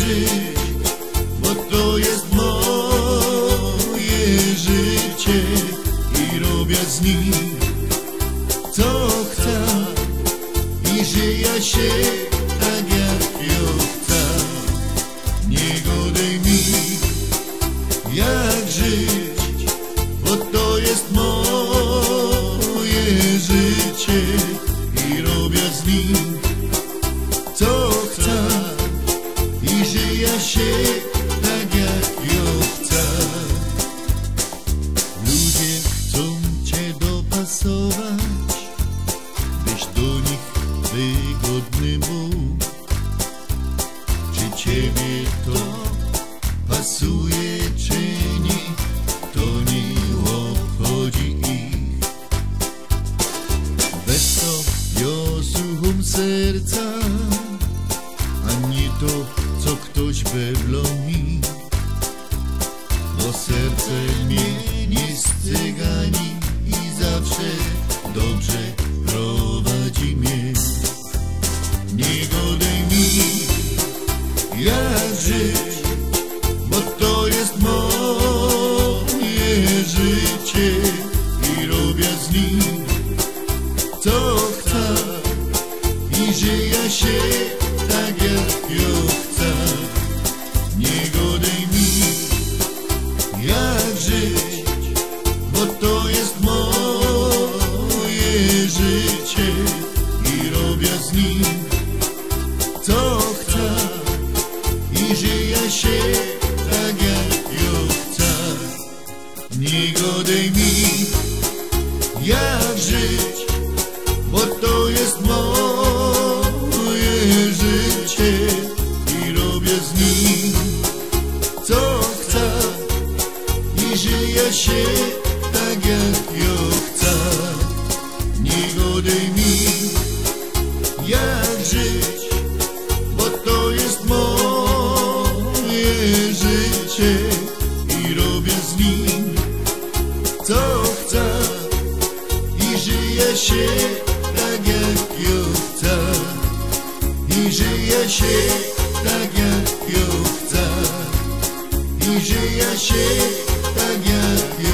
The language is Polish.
żyć, bo to jest moje życie i robię z nim co chcę i żyję się tak jak ja chcę. Nie godaj mi jak żyć, bo to jest moje życie i robię z nim co chcę i żyję się tak jak ja chcę. Ludzie chcą cię dopasować, byś do nich wygodny był. Czy ciebie to pasuje, czy nie, to nie obchodzi ich. Weź to wiosłuchom serca, a nie to, co ktoś wewnątrz mi. Bo serce mnie nie scygani i zawsze dobrze prowadzi mnie. Nie godaj mi jak żyć, bo to jest moje życie i robię z nim co chcę i żyję się tak jak ja chcę. Nie godaj mi jak żyć, bo to jest moje życie i robię z nim co chcę i żyję się tak jak ja chcę. Nie godaj mi jak żyć, bo to jest moje życie i robię z nim co chcę i żyję się tak jak ja chcę. Nie godaj mi jak żyć, bo to jest moje życie i robię z nim co chcę i żyję się tak jak ja chcę i żyję się tak jak ja chcę i żyję się tak jak ja